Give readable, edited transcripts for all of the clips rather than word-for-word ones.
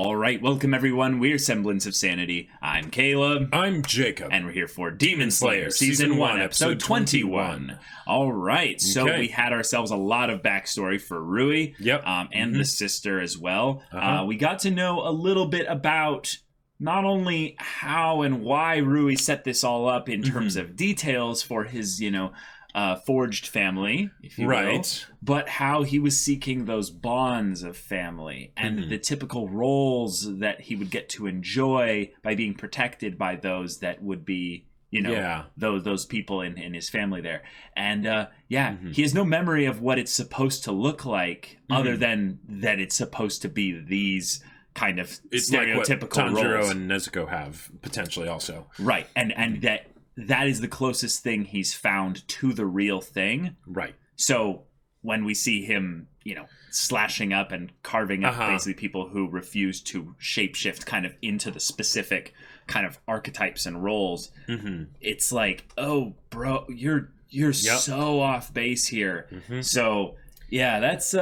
All right, welcome everyone. We're Semblance of Sanity. I'm Caleb. I'm Jacob. And we're here for Demon Slayer, Season 1, Episode 21. All right, so we had ourselves a lot of backstory for Rui. Yep. And the sister as well. We got to know a little bit about not only how and why Rui set this all up in terms of details for his, forged family, if you will, but how he was seeking those bonds of family and the typical roles that he would get to enjoy by being protected by those that would be, those people in his family there. And he has no memory of what it's supposed to look like other than that it's supposed to be these kind of stereotypical like what Tanjiro roles. and Nezuko have potentially also. Right. And that is the closest thing he's found to the real thing. Right. So when we see him, slashing up and carving up basically people who refuse to shapeshift kind of into the specific kind of archetypes and roles, it's like, oh, bro, you're so off base here. So, yeah, that's...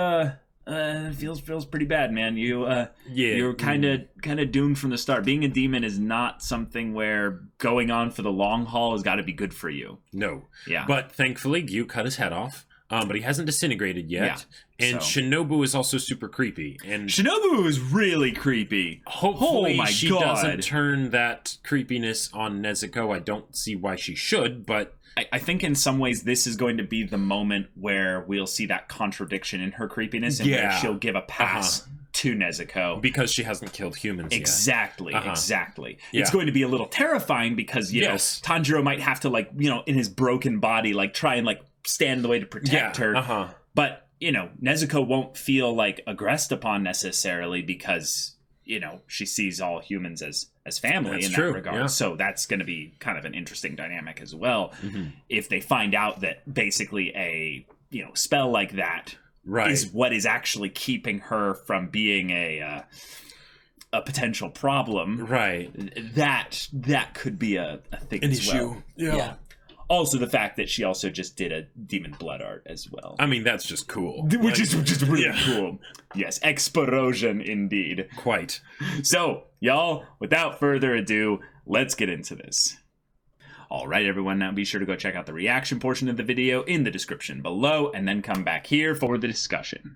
feels pretty bad, man. You're kind of doomed from the start. Being a demon is not something where going on for the long haul has got to be good for you. No. Yeah. But thankfully, Gyu cut his head off. But he hasn't disintegrated yet. Yeah. And Shinobu is also super creepy. And Shinobu is really creepy. Hopefully she doesn't turn that creepiness on Nezuko. I don't see why she should, but I think in some ways this is going to be the moment where we'll see that contradiction in her creepiness and where she'll give a pass to Nezuko. Because she hasn't killed humans yet. Exactly. Yeah. It's going to be a little terrifying because, Tanjiro might have to, in his broken body, try and, stand in the way to protect her. But, Nezuko won't feel, aggressed upon necessarily because, she sees all humans as family in that regard. Yeah. So that's going to be kind of an interesting dynamic as well. If they find out that basically a, spell like that is what is actually keeping her from being a potential problem. Right. That could be a thing an as issue. Well. Yeah. Also, the fact that she also just did a demon blood art as well. I mean, that's just cool. Which is really cool. Yes, explosion indeed. Quite. So, y'all, without further ado, let's get into this. All right, everyone, now be sure to go check out the reaction portion of the video in the description below, and then come back here for the discussion.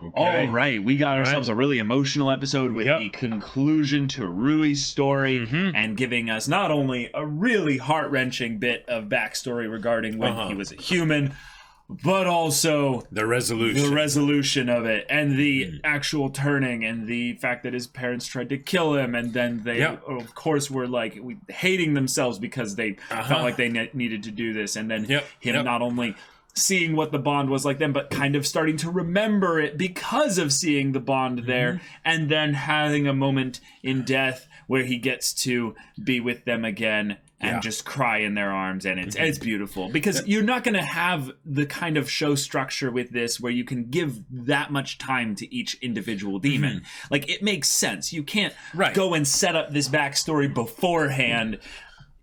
Okay. All right, we got ourselves a really emotional episode with the conclusion to Rui's story and giving us not only a really heart-wrenching bit of backstory regarding when he was a human, but also the resolution of it and the actual turning and the fact that his parents tried to kill him and then they, of course, were hating themselves because they felt like they needed to do this, and then him not only seeing what the bond was like then, but kind of starting to remember it because of seeing the bond there, and then having a moment in death where he gets to be with them again and just cry in their arms, and it's beautiful because you're not going to have the kind of show structure with this where you can give that much time to each individual demon. It makes sense. You can't go and set up this backstory beforehand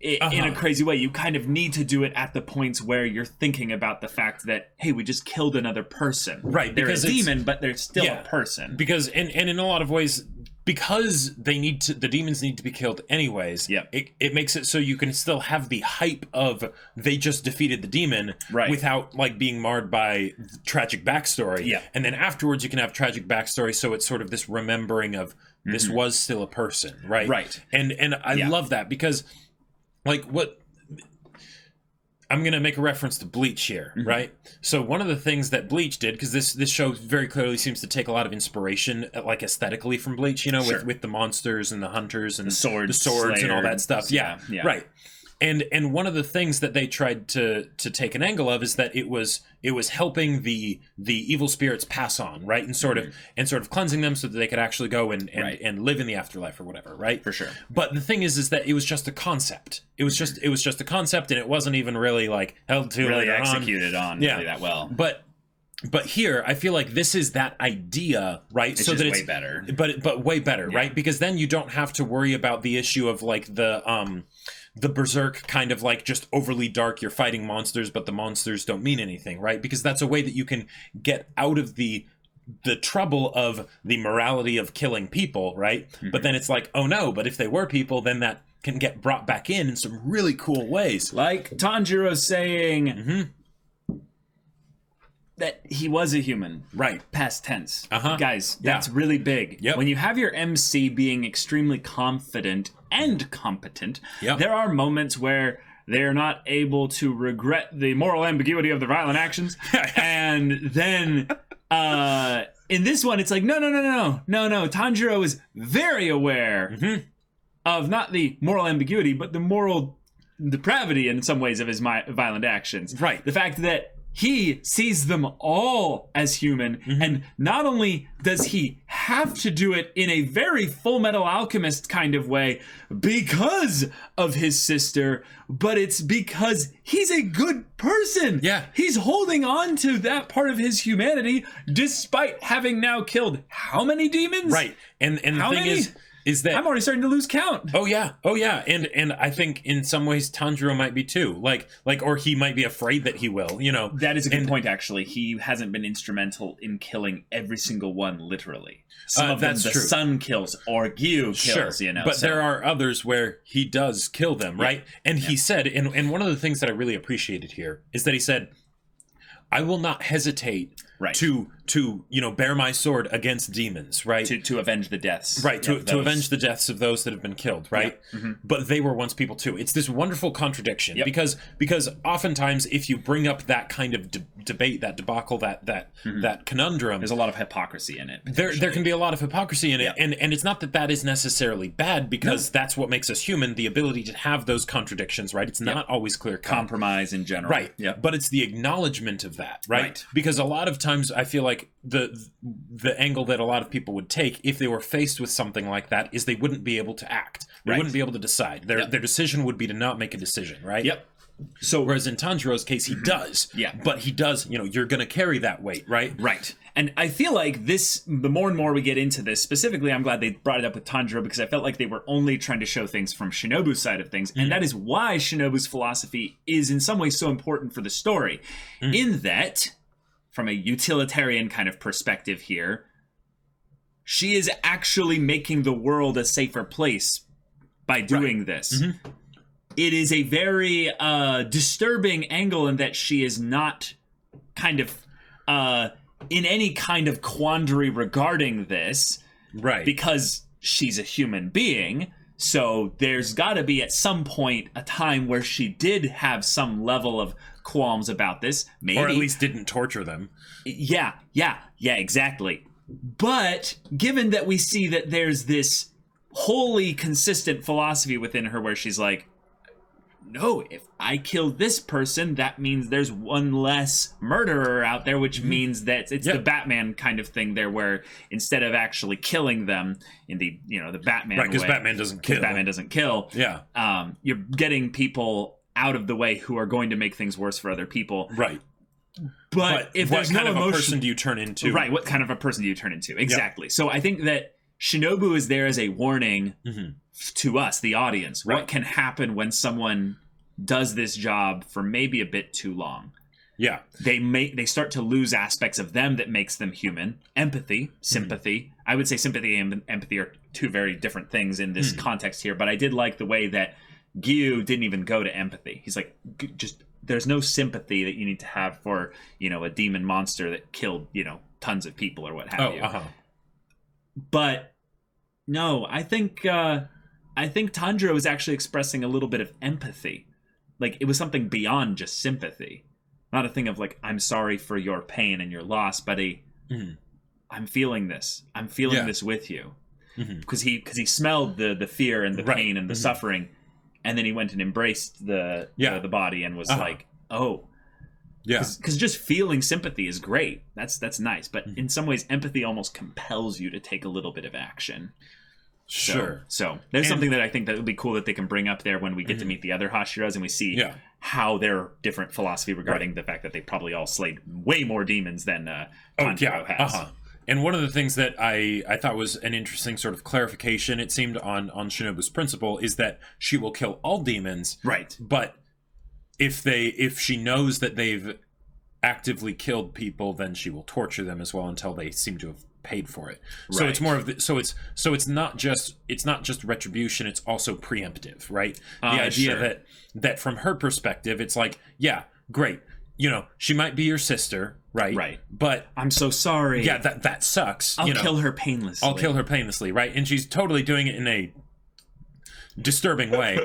in a crazy way. You kind of need to do it at the points where you're thinking about the fact that, hey, we just killed another person. Right. They're a demon, but they're still a person. Because, and in a lot of ways, because the demons need to be killed anyways, it makes it so you can still have the hype of they just defeated the demon without being marred by tragic backstory. And then afterwards you can have tragic backstory, so it's sort of this remembering of this was still a person, right? And I love that because what I'm going to make a reference to Bleach here, right? So one of the things that Bleach did, because this show very clearly seems to take a lot of inspiration, aesthetically from Bleach, with the monsters and the hunters and the swords and all that stuff. Yeah, right. And one of the things that they tried to take an angle of is that it was helping the evil spirits pass on, right? And sort of cleansing them so that they could actually go and live in the afterlife or whatever, right? For sure. But the thing is that it was just a concept. It was just a concept, and it wasn't even really held to really executed on really that well. But here, I feel like this is that idea, right? It's so that it's way better. But way better, right? Because then you don't have to worry about the issue of the berserk kind of like just overly dark, you're fighting monsters, but the monsters don't mean anything, right? Because that's a way that you can get out of the trouble of the morality of killing people, right? But then it's like, oh no, but if they were people, then that can get brought back in some really cool ways. Like Tanjiro saying that he was a human. Right. Past tense. Guys, that's Yeah. really big. Yep. When you have your MC being extremely confident and competent, Yep. there are moments where they're not able to regret the moral ambiguity of their violent actions. And then in this one, it's like, no. Tanjiro is very aware of not the moral ambiguity, but the moral depravity in some ways of his violent actions. Right. The fact that he sees them all as human, and not only does he have to do it in a very Full Metal Alchemist kind of way because of his sister, but it's because he's a good person. Yeah. He's holding on to that part of his humanity despite having now killed how many demons? Right. And the How thing many? is that I'm already starting to lose count. Oh yeah. And I think in some ways Tanjiro might be too. Like or he might be afraid that he will, you know. That is a good point, actually. He hasn't been instrumental in killing every single one, literally. Some of them that's the true. sun kills or Gyu kills, you know. But so. there are others where he does kill them, right? And he said, and one of the things that I really appreciated here is that he said, I will not hesitate to bear my sword against demons, right? To avenge the deaths. Right, to avenge the deaths of those that have been killed, right? But they were once people too. It's this wonderful contradiction because oftentimes if you bring up that kind of debate, that debacle, that conundrum, there's a lot of hypocrisy in it. There can be a lot of hypocrisy in it, and it's not that is necessarily bad because that's what makes us human, the ability to have those contradictions, right? It's not always clear cut. Compromise in general. Right. But it's the acknowledgement of that, right? Because a lot of times I feel like the angle that a lot of people would take if they were faced with something like that is they wouldn't be able to act. They wouldn't be able to decide. Their decision would be to not make a decision, right? So whereas in Tanjiro's case he does. But he does, you're going to carry that weight, right? Right. And I feel like this, the more and more we get into this, specifically I'm glad they brought it up with Tanjiro because I felt like they were only trying to show things from Shinobu's side of things. And that is why Shinobu's philosophy is in some ways so important for the story. In that, from a utilitarian kind of perspective here, she is actually making the world a safer place by doing this. It is a very disturbing angle in that she is not kind of in any kind of quandary regarding this. Right. Because she's a human being. So there's got to be at some point a time where she did have some level of qualms about this. Maybe. Or at least didn't torture them. Yeah, exactly. But given that we see that there's this wholly consistent philosophy within her where she's like, no, if I kill this person, that means there's one less murderer out there, which means that it's the Batman kind of thing there, where instead of actually killing them in the the Batman way, because Batman doesn't kill. You're getting people out of the way who are going to make things worse for other people. Right. But if what there's kind no of emotion, a person do you turn into? Right. What kind of a person do you turn into? Exactly. So I think that Shinobu is there as a warning to us, the audience. What can happen when someone does this job for maybe a bit too long? Yeah. They start to lose aspects of them that makes them human. Empathy, sympathy. I would say sympathy and empathy are two very different things in this context here, but I did like the way that Gyu didn't even go to empathy. He's like, just there's no sympathy that you need to have for, a demon monster that killed, tons of people or what have you. But no, I think Tanjiro was actually expressing a little bit of empathy. Like it was something beyond just sympathy. Not a thing of like, I'm sorry for your pain and your loss, but I'm feeling this. I'm feeling this with you. Because he smelled the fear and the pain and the suffering. And then he went and embraced the body and was like, oh. Yeah. Because just feeling sympathy is great. That's nice. But in some ways, empathy almost compels you to take a little bit of action. Sure. So there's something that I think that would be cool that they can bring up there when we get to meet the other Hashiras and we see how their different philosophy regarding the fact that they probably all slayed way more demons than Tanjiro has. And one of the things that I thought was an interesting sort of clarification, it seemed, on Shinobu's principle, is that she will kill all demons. Right. But if she knows that they've actively killed people, then she will torture them as well until they seem to have paid for it. Right. So it's more of it's not just retribution, it's also preemptive, right? The idea that from her perspective, it's like, yeah, great. You know, she might be your sister, right? Right. But I'm so sorry. Yeah, that sucks. I'll kill her painlessly. Right? And she's totally doing it in a disturbing way.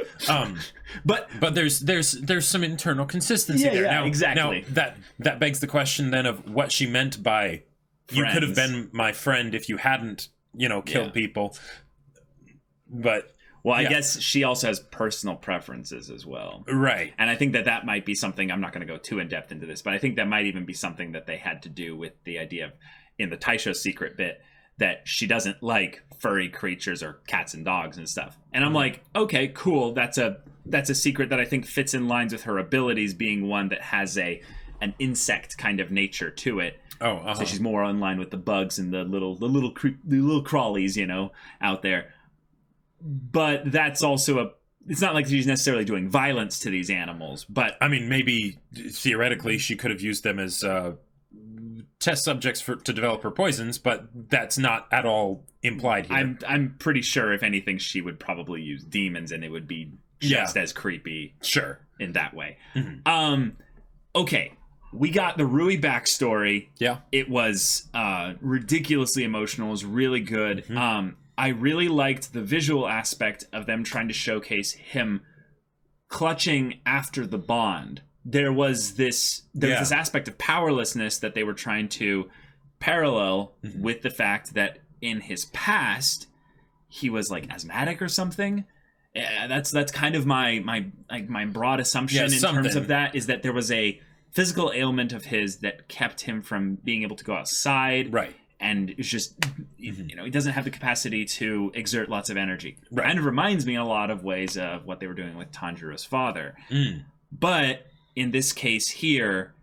But there's some internal consistency there. Yeah, now, exactly. Now that begs the question then of what she meant by you could have been my friend if you hadn't, killed people. But I guess she also has personal preferences as well. Right. And I think that might be something, I'm not going to go too in depth into this, but I think that might even be something that they had to do with the idea of, in the Taisho secret bit, that she doesn't like furry creatures or cats and dogs and stuff. And I'm like, okay, cool. That's a secret that I think fits in lines with her abilities being one that has an insect kind of nature to it. Oh, uh-huh. So she's more in line with the bugs and the little crawlies, out there. But that's also it's not like she's necessarily doing violence to these animals, but I mean, maybe theoretically she could have used them as test subjects to develop her poisons, but that's not at all implied here. I'm pretty sure, if anything, she would probably use demons, and it would be just as creepy. Sure, in that way. Mm-hmm. Okay, we got the Rui backstory. Yeah, it was ridiculously emotional. It was really good. Mm-hmm. I really liked the visual aspect of them trying to showcase him clutching after the bond. There was this aspect of powerlessness that they were trying to parallel with the fact that in his past he was like asthmatic or something. That's kind of my broad assumption in terms of that, is that there was a physical ailment of his that kept him from being able to go outside. Right. And it's just, he doesn't have the capacity to exert lots of energy. Right. Kind of reminds me in a lot of ways of what they were doing with Tanjiro's father. Mm. But in this case here,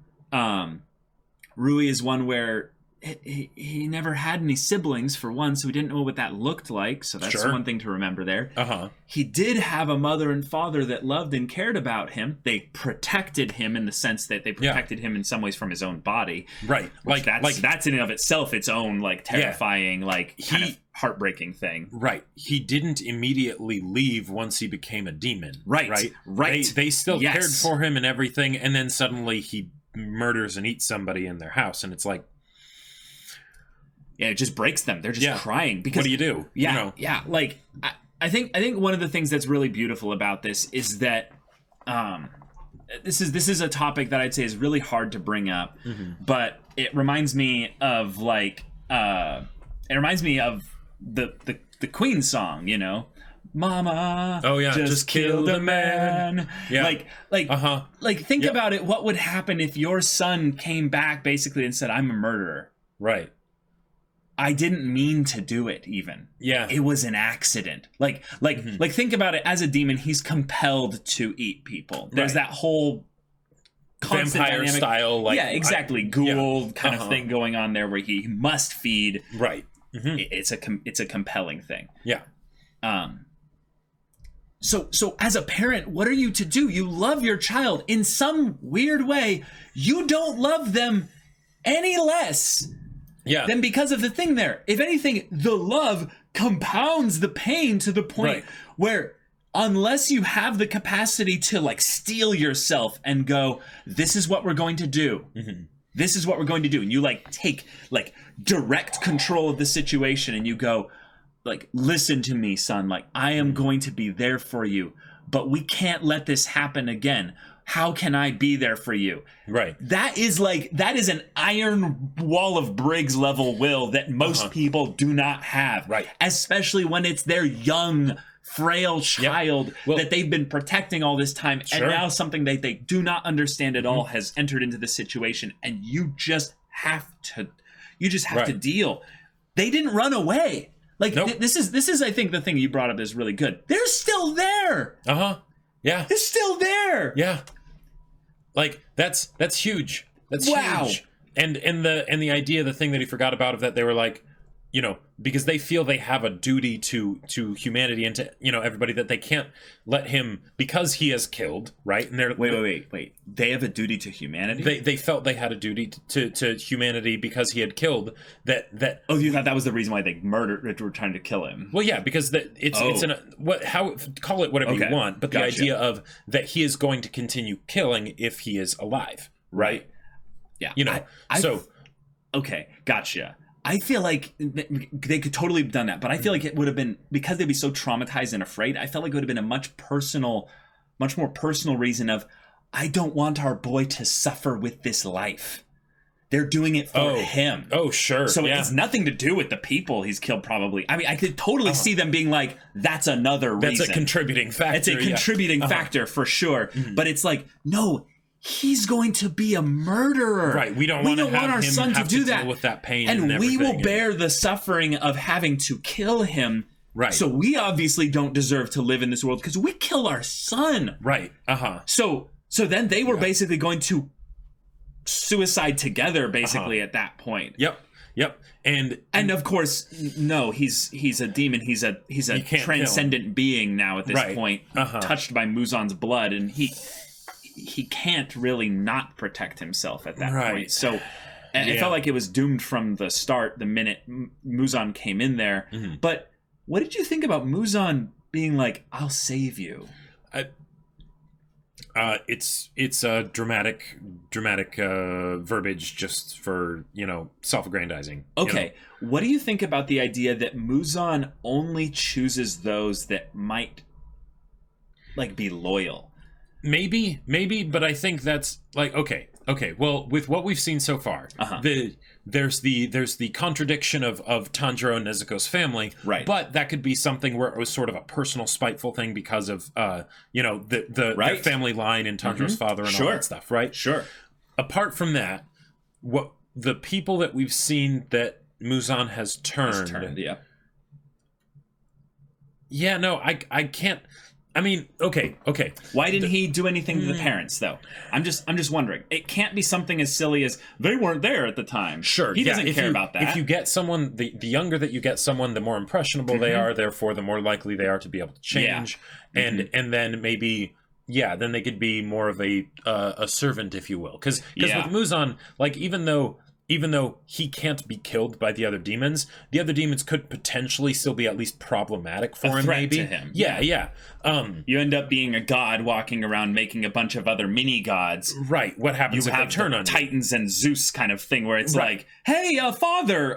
Rui is one where he never had any siblings, for one, so he didn't know what that looked like. So that's one thing to remember there. Uh-huh. He did have a mother and father that loved and cared about him. They protected him in the sense that they protected him in some ways from his own body. Right. That's in and of itself its own terrifying, kind of heartbreaking thing. Right. He didn't immediately leave once he became a demon. Right. They still cared for him and everything, and then suddenly he murders and eats somebody in their house, and it's like, yeah, it just breaks them. They're just crying. Because what do you do? Yeah, Like I think one of the things that's really beautiful about this is that this is a topic that I'd say is really hard to bring up, but it reminds me of the Queen song, Mama, oh yeah, just killed a man. Yeah. Think about it. What would happen if your son came back basically and said, "I'm a murderer"? Right. I didn't mean to do it, even. Yeah. It was an accident. Think about it. As a demon, he's compelled to eat people. There's that whole vampire dynamic, style, exactly, ghoul kind of thing going on there, where he must feed. Right. Mm-hmm. It's a compelling thing. Yeah. So as a parent, what are you to do? You love your child in some weird way. You don't love them any less. Yeah. Then because of the thing there. If anything, the love compounds the pain to the point where, unless you have the capacity to steel yourself and go, this is what we're going to do. Mm-hmm. This is what we're going to do. And you take direct control of the situation and you go, listen to me, son. I am going to be there for you, but we can't let this happen again. How can I be there for you? Right. That is an iron wall of Briggs level will that most people do not have. Right. Especially when it's their young, frail child that they've been protecting all this time. And now something that they do not understand at all has entered into the situation. And you just have to deal. They didn't run away. This is, I think, the thing you brought up is really good. They're still there. Uh-huh. Yeah. They're still there. Yeah. That's huge. That's wow. huge. And the idea, the thing that he forgot about, of that they were like, you know, because they feel they have a duty to humanity and to, you know, everybody, that they can't let him, because he has killed, right? And they're wait. They have a duty to humanity? They felt they had a duty to humanity because he had killed that. Oh, you thought that was the reason why they were trying to kill him? Well, yeah, because call it whatever you want, but the idea of that he is going to continue killing if he is alive, right? Yeah, you know. Okay, gotcha. I feel like they could totally have done that, but I feel like it would have been, because they'd be so traumatized and afraid, I felt like it would have been a much more personal reason of, I don't want our boy to suffer with this life. They're doing it for him. Oh, sure. So it has nothing to do with the people he's killed, probably. I mean, I could totally see them being like, that's another reason. That's a contributing factor. It's a contributing factor for sure. Mm-hmm. But it's like, no, he's going to be a murderer. Right. We don't want our son to do that. Deal with that pain, and we will bear the suffering of having to kill him. Right. So we obviously don't deserve to live in this world because we kill our son. Right. So then they were basically going to suicide together, basically, at that point. Yep. And of course, no, he's a demon. He's a transcendent being now at this point, touched by Muzan's blood, and he can't really not protect himself at that point. So it felt like it was doomed from the start, the minute Muzan came in there. Mm-hmm. But what did you think about Muzan being like, I'll save you? It's a dramatic verbiage just for, you know, self-aggrandizing. Okay. You know? What do you think about the idea that Muzan only chooses those that might like be loyal? Maybe, but I think that's like, okay. Well, with what we've seen so far, there's the contradiction of Tanjiro and Nezuko's family, right? But that could be something where it was sort of a personal, spiteful thing because of you know, the family line and Tanjiro's father and all that stuff, right? Sure. Apart from that, what the people that we've seen that Muzan has turned, yeah, no, I can't. I mean, okay. Why didn't he do anything to the parents, though? I'm just wondering. It can't be something as silly as they weren't there at the time. Sure, he doesn't care about that. If you get someone, the younger that you get someone, the more impressionable they are. Therefore, the more likely they are to be able to change. Yeah. And then maybe, then they could be more of a servant, if you will. Because with Muzan, like even though he can't be killed by the other demons could potentially still be at least problematic for him, maybe. To him. Yeah. You end up being a god walking around making a bunch of other mini gods. Right. What happens if they turn on Titans and Zeus kind of thing where it's like, hey, father,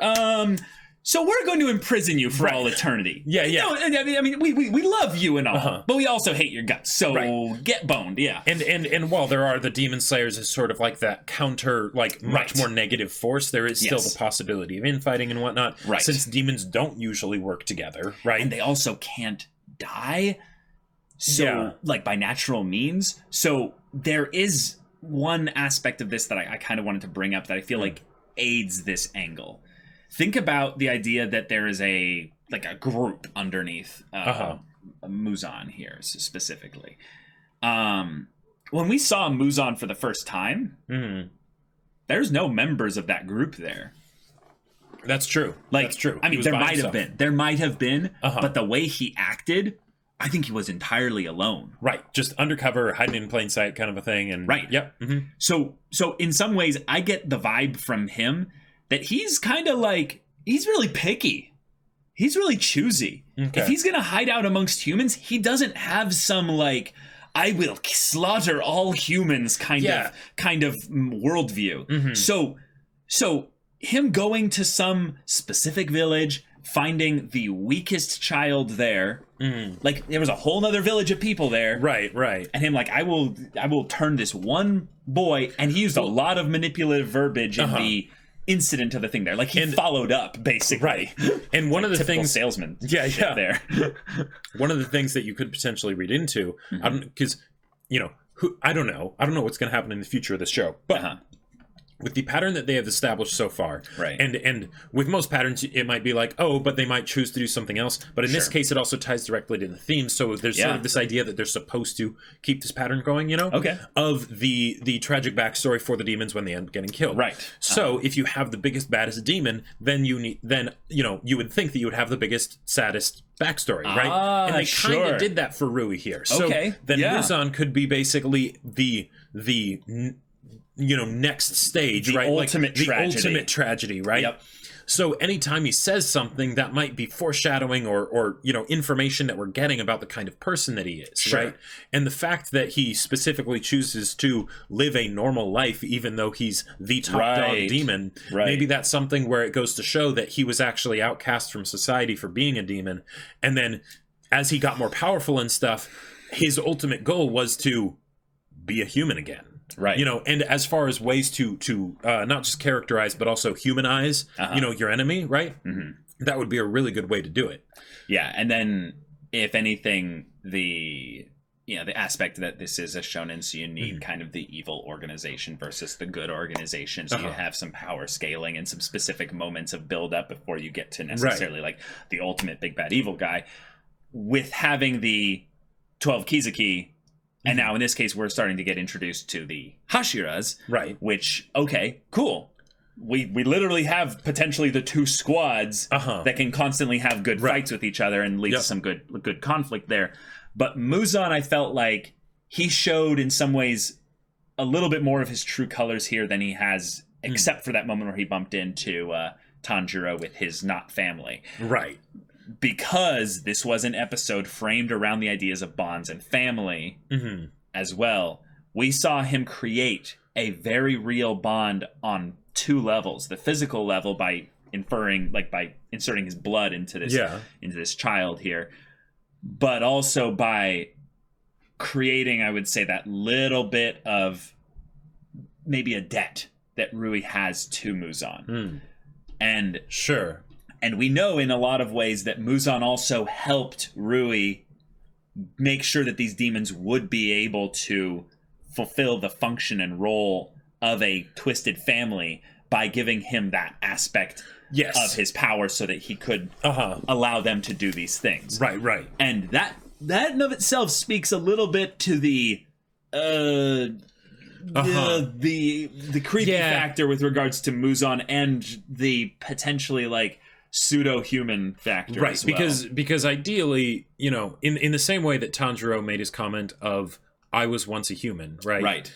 so we're going to imprison you for all eternity. Yeah. No, I mean, we love you and all, but we also hate your guts. So get boned. Yeah. And while there are the demon slayers as sort of like that counter, like much more negative force, there is still the possibility of infighting and whatnot. Right. Since demons don't usually work together. Right. And they also can't die. So like by natural means. So there is one aspect of this that I kind of wanted to bring up that I feel like aids this angle. Think about the idea that there is a group underneath Muzan here specifically. When we saw Muzan for the first time, there's no members of that group there. That's true. That's true. I mean, there might have been, but the way he acted, I think he was entirely alone. Right. Just undercover, hiding in plain sight kind of a thing. And right. Yep. Mm-hmm. So in some ways, I get the vibe from him that he's kind of like, he's really picky. He's really choosy. Okay. If he's going to hide out amongst humans, he doesn't have some like, I will slaughter all humans kind of worldview. Mm-hmm. So him going to some specific village, finding the weakest child there, like there was a whole other village of people there. Right. And him like, I will turn this one boy, and he used a lot of manipulative verbiage in the incident of the thing there, like he followed up basically, right? And one of the things, salesman, there. One of the things that you could potentially read into, because I don't know what's going to happen in the future of this show, but with the pattern that they have established so far, right? And with most patterns, it might be like, oh, but they might choose to do something else. But in this case, it also ties directly to the theme. So there's sort of this idea that they're supposed to keep this pattern going, of the tragic backstory for the demons when they end up getting killed. Right. So if you have the biggest, baddest demon, then you would think that you would have the biggest, saddest backstory, right? And they kind of did that for Rui here. So then Muzan could be basically the next stage, the right? Ultimate tragedy. The ultimate tragedy, right? Yep. So anytime he says something, that might be foreshadowing or information that we're getting about the kind of person that he is, right? And the fact that he specifically chooses to live a normal life, even though he's the top dog demon, maybe that's something where it goes to show that he was actually outcast from society for being a demon. And then as he got more powerful and stuff, his ultimate goal was to be a human again. Right. And as far as ways to not just characterize, but also humanize, your enemy, right? Mm-hmm. That would be a really good way to do it. Yeah. And then if anything, the aspect that this is a shonen, so you need kind of the evil organization versus the good organization. So you have some power scaling and some specific moments of build up before you get to necessarily like the ultimate big bad evil guy. With having the 12 Kizuki, and now in this case, we're starting to get introduced to the Hashiras, right? Which, okay, cool. We literally have potentially the two squads that can constantly have good fights with each other and lead to some good conflict there. But Muzan, I felt like he showed in some ways a little bit more of his true colors here than he has, except for that moment where he bumped into Tanjiro with his not family. Right. Because this was an episode framed around the ideas of bonds and family as well. We saw him create a very real bond on two levels. The physical level by inserting his blood into this child here, but also by creating, I would say, that little bit of maybe a debt that Rui has to Muzan. And and we know in a lot of ways that Muzan also helped Rui make sure that these demons would be able to fulfill the function and role of a twisted family by giving him that aspect of his power so that he could allow them to do these things. Right. And that in of itself speaks a little bit to the creepy factor with regards to Muzan and the potentially like pseudo-human factor as well. Because ideally, in the same way that Tanjiro made his comment of I was once a human, right?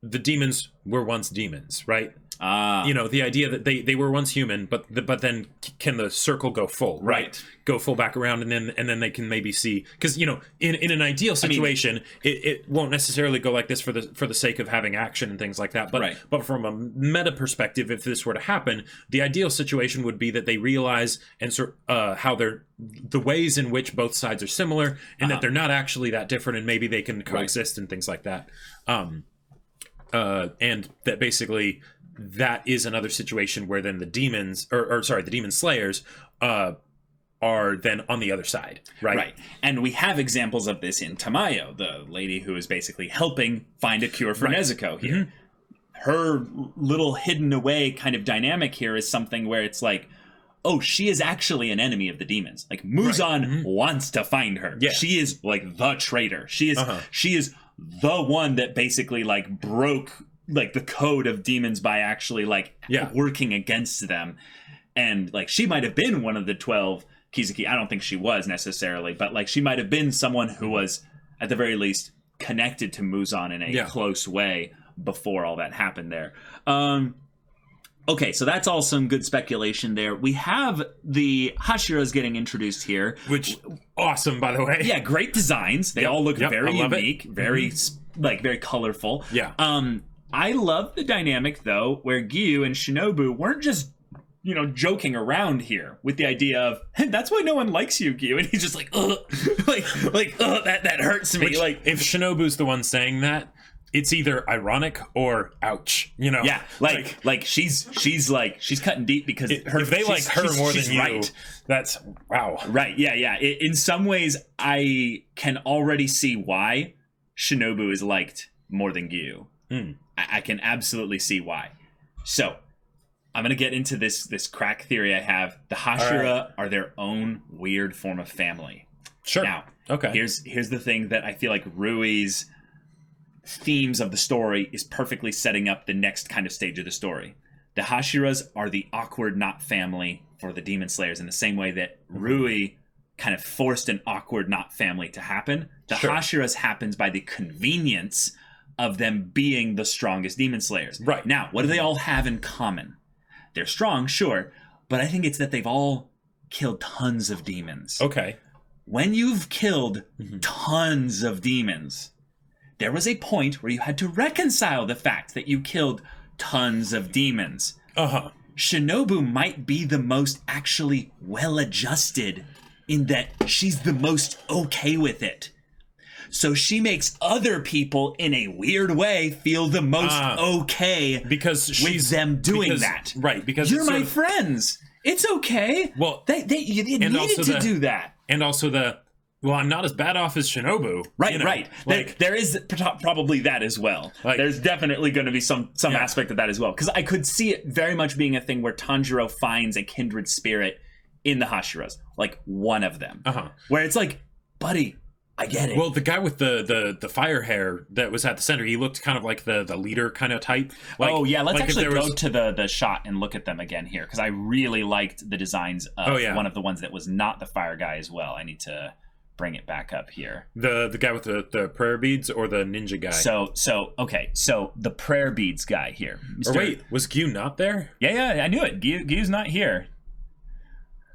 The demons were once demons, right? The idea that they were once human, but then can the circle go full, right? Go full back around, and then they can maybe see, because in an ideal situation, it won't necessarily go like this for the sake of having action and things like that. But from a meta perspective, if this were to happen, the ideal situation would be that they realize and how the ways in which both sides are similar, and that they're not actually that different, and maybe they can coexist and things like that. And that basically that is another situation where then the demons, the demon slayers, are then on the other side, right? And we have examples of this in Tamayo, the lady who is basically helping find a cure for Nezuko here. Her little hidden away kind of dynamic here is something where it's like, oh, she is actually an enemy of the demons. Like Muzan wants to find her. Yeah. She is like the traitor. She is the one that basically like broke like the code of demons by actually like working against them. And like she might have been one of the 12 Kizuki. I don't think she was necessarily, but like she might have been someone who was at the very least connected to Muzan in a close way before all that happened there. Okay, so that's all some good speculation there. We have the Hashiras getting introduced here. Which, awesome, by the way. Yeah, great designs. They all look very unique, very very colorful. Yeah. I love the dynamic, though, where Gyu and Shinobu weren't just, joking around here with the idea of, hey, that's why no one likes you, Gyu. And he's just like, ugh, that hurts me. Which, like, if Shinobu's the one saying that, it's either ironic or ouch, Yeah, like she's cutting deep because if they like her more than you, right. That's wow. Right, yeah. In some ways, I can already see why Shinobu is liked more than Gyu. I can absolutely see why. So I'm going to get into this crack theory I have. The Hashira are their own weird form of family. Sure. Now, okay. Here's the thing that I feel like Rui's themes of the story is perfectly setting up the next kind of stage of the story. The Hashiras are the awkward not family for the Demon Slayers in the same way that Rui kind of forced an awkward not family to happen. The Hashiras happens by the convenience of them being the strongest Demon Slayers. Right. Now, what do they all have in common? They're strong, sure, but I think it's that they've all killed tons of demons. Okay. When you've killed tons of demons, there was a point where you had to reconcile the fact that you killed tons of demons. Uh-huh. Shinobu might be the most actually well-adjusted in that she's the most okay with it. So she makes other people in a weird way feel the most okay because with them doing that. Right, because you're my friends. It's okay. Well, you needed to do that. And also I'm not as bad off as Shinobu. Right, you know? right. Like, there is probably that as well. Like, there's definitely going to be some aspect of that as well. Because I could see it very much being a thing where Tanjiro finds a kindred spirit in the Hashiras. Like, one of them. Uh-huh. Where it's like, buddy, I get it. Well, the guy with the fire hair that was at the center, he looked kind of like the leader kind of type. Like, let's actually go to the shot and look at them again here. Because I really liked the designs of one of the ones that was not the fire guy as well. I need to bring it back up here. The guy with the prayer beads or the ninja guy? So the prayer beads guy here. Or wait, was Gyu not there? Yeah, I knew it. Gyu's not here.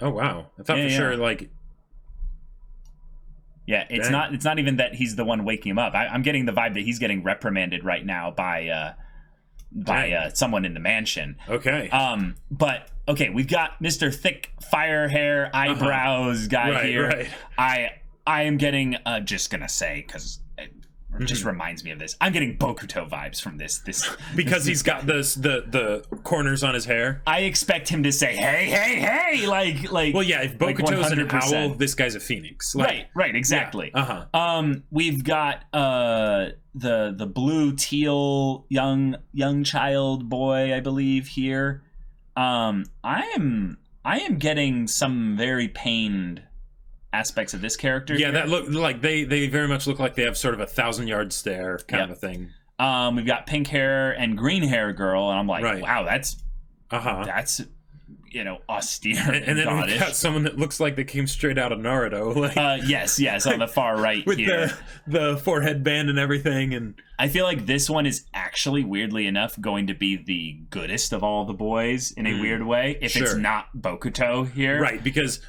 Oh, wow. I thought for sure, like... Yeah, it's not even that he's the one waking him up. I'm getting the vibe that he's getting reprimanded right now by someone in the mansion. Okay. But okay, we've got Mr. Thick Fire Hair Eyebrows guy here. Right. I am getting just gonna say because it just reminds me of this. I'm getting Bokuto vibes from this because he's got the corners on his hair. I expect him to say hey like. Well, yeah, if Bokuto's an owl, this guy's a phoenix. Like, right, exactly. Yeah, we've got the blue teal young child boy, I believe here. I am getting some very pained aspects of this character. Yeah, here. that look like they very much look like they have sort of 1,000-yard stare kind of a thing. We've got pink hair and green hair girl, and I'm like, wow, that's austere. And then we've got someone that looks like they came straight out of Naruto. Like, yes, on the far right with here. the forehead band and everything. And I feel like this one is actually, weirdly enough, going to be the goodest of all the boys in a weird way. If it's not Bokuto here. Right, because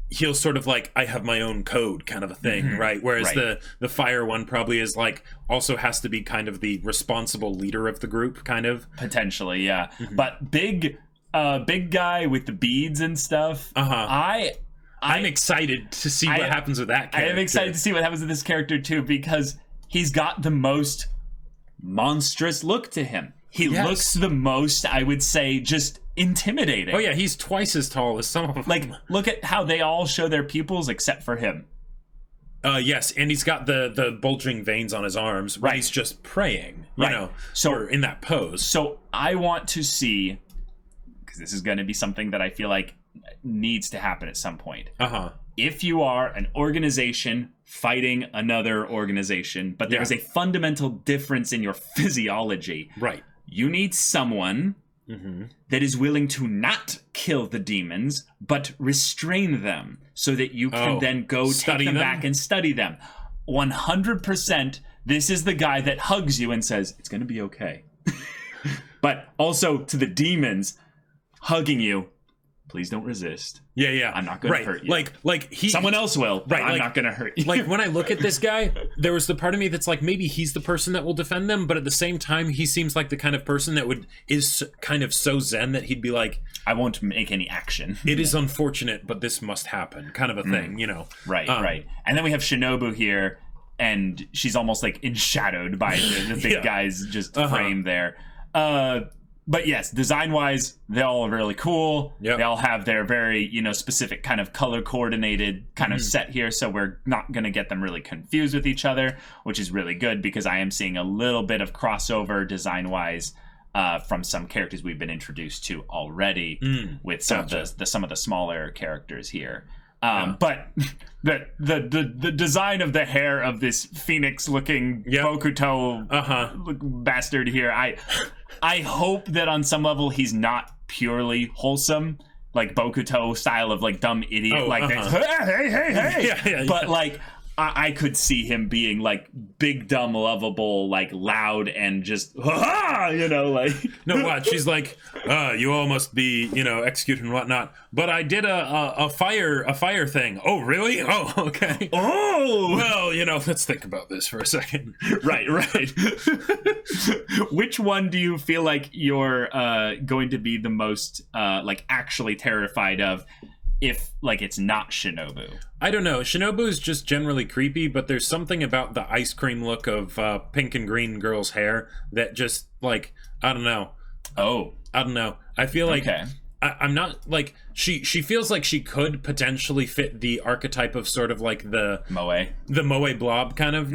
he'll sort of like, I have my own code kind of a thing, right? Whereas the fire one probably is like, also has to be kind of the responsible leader of the group, kind of. Potentially, yeah. But big guy with the beads and stuff. I'm excited to see what happens with that character. I am excited to see what happens with this character too, because he's got the most monstrous look to him. He looks the most, I would say, just intimidating. Oh yeah, he's twice as tall as some of them. Like, look at how they all show their pupils except for him. Yes, and he's got the bulging veins on his arms. Right, he's just praying. You know, so in that pose. So I want to see, because this is going to be something that I feel like needs to happen at some point. If you are an organization fighting another organization, but there is a fundamental difference in your physiology. Right. You need someone that is willing to not kill the demons, but restrain them so that you can then go take them back and study them. 100%, this is the guy that hugs you and says, it's going to be okay. But also to the demons, hugging you, please don't resist. Yeah. I'm not going to hurt you. Like someone else will, but I'm not going to hurt you. Like, when I look at this guy, there was the part of me that's like, maybe he's the person that will defend them, but at the same time, he seems like the kind of person that is kind of so zen that he'd be like, I won't make any action. It is unfortunate, but this must happen, kind of a thing, you know. Right. And then we have Shinobu here, and she's almost like enshadowed by the big guy's just frame there. But yes, design-wise, they all are really cool. Yep. They all have their very, specific kind of color-coordinated kind of set here, so we're not going to get them really confused with each other, which is really good because I am seeing a little bit of crossover design-wise from some characters we've been introduced to already with some of the smaller characters here. But the design of the hair of this phoenix-looking Bokuto bastard here, I hope that on some level he's not purely wholesome, like Bokuto style of like dumb idiot, hey, but like I could see him being like big, dumb, lovable, like loud and just like no, what she's like, you all must be executed and whatnot. But I did a fire thing. Oh, really? Oh, okay. Oh, well, let's think about this for a second. Right. Which one do you feel like you're going to be the most like actually terrified of? If like it's not Shinobu? I don't know. Shinobu is just generally creepy, but there's something about the ice cream look of pink and green girl's hair that just like I don't know. I don't know. I feel like I'm not like she feels like she could potentially fit the archetype of sort of like the moe blob kind of,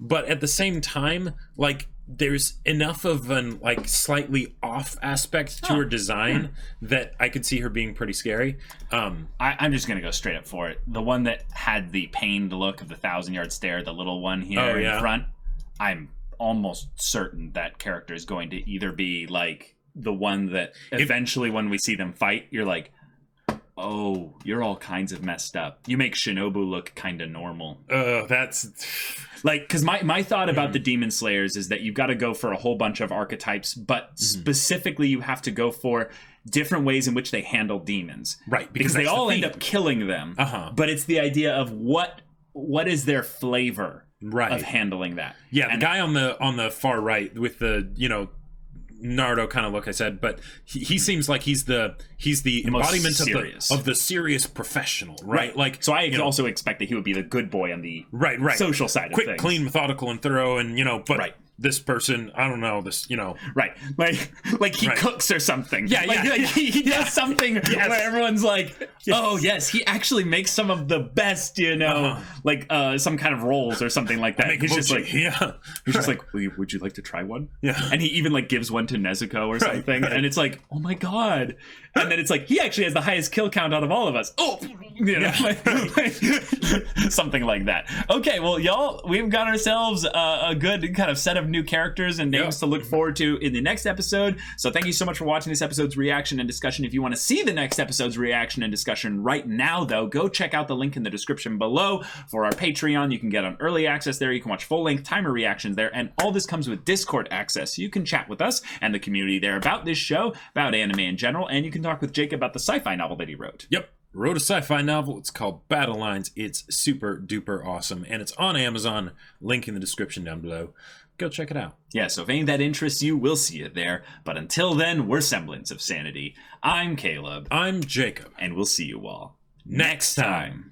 but at the same time, like there's enough of an like slightly off aspect to her design that I could see her being pretty scary. I'm just gonna go straight up for it. The one that had the pained look of the 1,000-yard stare, the little one here in front, I'm almost certain that character is going to either be like the one that eventually when we see them fight, you're like, oh, you're all kinds of messed up. You make Shinobu look kind of normal. That's like, because my thought about the Demon Slayers is that you've got to go for a whole bunch of archetypes, but specifically you have to go for different ways in which they handle demons. Right. Because they all end up killing them. But it's the idea of what is their flavor of handling that. Yeah, and the guy on the far right with the, Naruto kind of look I said, but he seems like he's the embodiment of the serious professional, right? Like, so I also expect that he would be the good boy on the social side of things. Quick, clean, methodical, and thorough, and but this person, I don't know, this, right, like he cooks or something. Like he does something where everyone's like, oh yes, he actually makes some of the best, like some kind of rolls or something like that. He's just like, he's just like, would you like to try one? And he even like gives one to Nezuko or something, and it's like, oh my god. And then it's like, he actually has the highest kill count out of all of us. Oh, something like that. Okay, well, y'all, we've got ourselves a good kind of set of new characters and names to look forward to in the next episode. So thank you so much for watching this episode's reaction and discussion. If you want to see the next episode's reaction and discussion right now, though, go check out the link in the description below for our Patreon. You can get on early access there. You can watch full-length timer reactions there. And all this comes with Discord access. So you can chat with us and the community there about this show, about anime in general, and you can talk with Jake about the sci-fi novel that he wrote. Yep. Wrote a sci-fi novel. It's called Battle Lines. It's super duper awesome, and it's on Amazon. Link in the description down below. Go check it out. Yeah, so if any of that interests you, we'll see it there. But until then, we're Semblance of Sanity. I'm Caleb. I'm Jacob. And we'll see you all next time.